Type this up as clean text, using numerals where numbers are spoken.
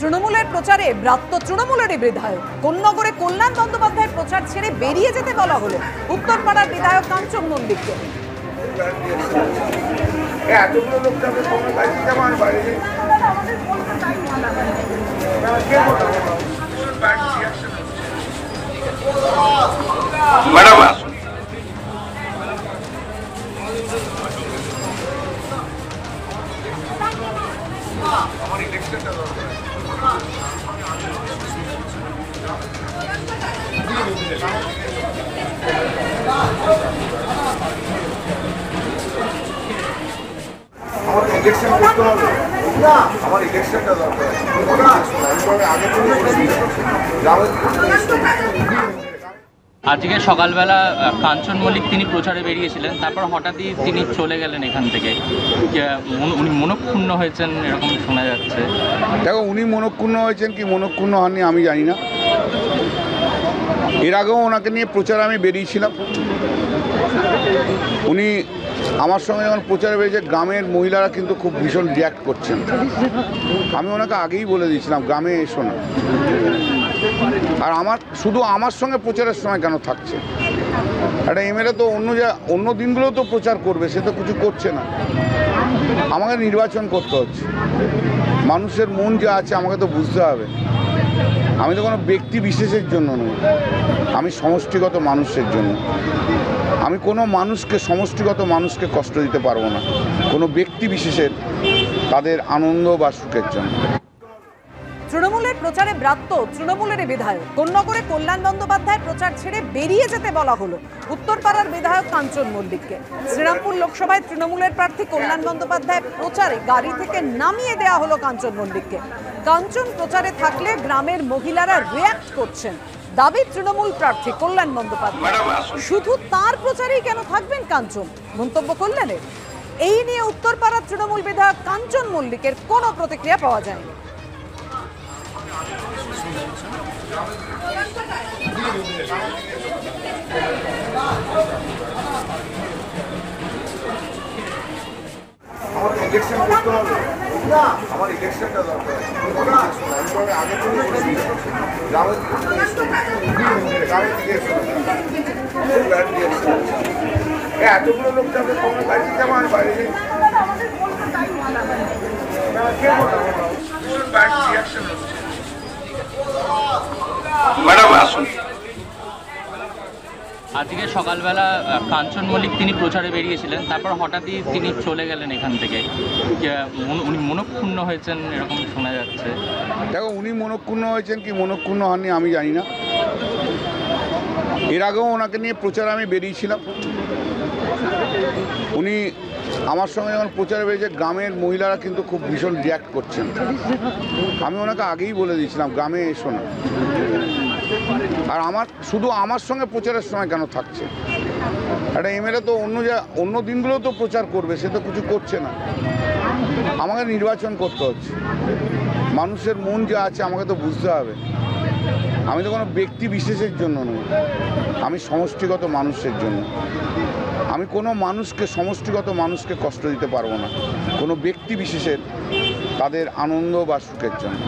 তৃণমূলের প্রচারে ব্রাত্য তৃণমূলেরই বিধায়ক কোন্নগরে কল্যাণ বন্দ্যোপাধ্যায়ের প্রচার ছেড়ে বেরিয়ে যেতে বলা হলো উত্তরপাড়ার বিধায়ক কাঞ্চন মল্লিককে। আজকে সকালবেলা কাঞ্চন মল্লিক তিনি প্রচারে বেরিয়েছিলেন, তারপর হঠাৎই তিনি চলে গেলেন এখান থেকে। উনি মনক্ষুণ্ণ হয়েছেন এরকম শোনা যাচ্ছে। দেখো, উনি মনক্ষুণ্ণ হয়েছেন কি মনক্ষুণ্ণ হননি আমি জানি না। এর আগেও ওনাকে নিয়ে প্রচারে আমি বেরিয়েছিলাম। উনি আমার সঙ্গে যখন প্রচারে বেরিয়েছে, গ্রামের মহিলারা কিন্তু খুব ভীষণ রিয়াক্ট করছেন। আমি ওনাকে আগেই বলে দিয়েছিলাম গ্রামে এসো না। আর শুধু আমার সঙ্গে প্রচারের সময় কেন থাকছে? একটা এমএলএ তো অন্য দিনগুলোও তো প্রচার করবে, সে তো কিছু করছে না। আমাকে নির্বাচন করতে হচ্ছে, মানুষের মন যা আছে আমাকে তো বুঝতে হবে। আমি তো কোনো ব্যক্তি বিশেষের জন্য নই, আমি সমষ্টিগত মানুষের জন্য। আমি কোনো সমষ্টিগত মানুষকে কষ্ট দিতে পারবো না, কোনো ব্যক্তি বিশেষের তাদের আনন্দ বা সুখের জন্য। তৃণমূলের প্রচারে ব্রাত্য তৃণমূলেরই বিধায়ক কোন্নগরে কল্যাণ বন্দ্যোপাধ্যায়ের প্রচার ছেড়ে বেরিয়ে যেতে বলা হলো উত্তরপাড়ার বিধায়ক কাঞ্চন মল্লিককে। শ্রীরামপুর লোকসভায় তৃণমূলের প্রার্থী কল্যাণ বন্দ্যোপাধ্যায়ের প্রচারে গাড়ি থেকে নামিয়ে দেওয়া হলো কাঞ্চন মল্লিককে। কাঞ্চন প্রচারে থাকলে গ্রামের মহিলারা রিয়াক্ট করছেন, দাবি তৃণমূল প্রার্থী কল্যাণ বন্দ্যোপাধ্যায়। শুধু তার প্রচারেই কেন থাকবেন কাঞ্চন, মন্তব্য কল্যাণের। এই নিয়ে উত্তরপাড়ার তৃণমূল বিধায়ক কাঞ্চন মল্লিকের কোনো প্রতিক্রিয়া পাওয়া যায়নি। এতগুলো লোক যাবে বাইরে আজকে সকালবেলা কাঞ্চন মল্লিক তিনি প্রচারে বেরিয়েছিলেন, তারপর হঠাৎই তিনি চলে গেলেন এখান থেকে। উনি মনক্ষুণ্ণ হয়েছেন এরকম শোনা যাচ্ছে। দেখো, উনি মনক্ষুণ্ণ হয়েছেন কি মনক্ষুণ্ণ হননি আমি জানি না। এর আগেও ওনাকে নিয়ে প্রচারে আমি বেরিয়েছিলাম। উনি আমার সঙ্গে যখন প্রচারে বেরিয়েছে, গ্রামের মহিলারা কিন্তু খুব ভীষণ রিয়াক্ট করছেন। আমি ওনাকে আগেই বলে দিয়েছিলাম গ্রামে এসো না। আর শুধু আমার সঙ্গে প্রচারের সময় কেন থাকছে? একটা এমএলএ তো অন্য দিনগুলোও তো প্রচার করবে, সে তো কিছু করছে না। আমাকে নির্বাচন করতে হচ্ছে, মানুষের মন যা আছে আমাকে তো বুঝতে হবে। আমি তো কোনো ব্যক্তি বিশেষের জন্য নই, আমি সমষ্টিগত মানুষের জন্য। আমি কোনো সমষ্টিগত মানুষকে কষ্ট দিতে পারবো না, কোনো ব্যক্তি বিশেষের তাদের আনন্দ বা সুখের জন্য।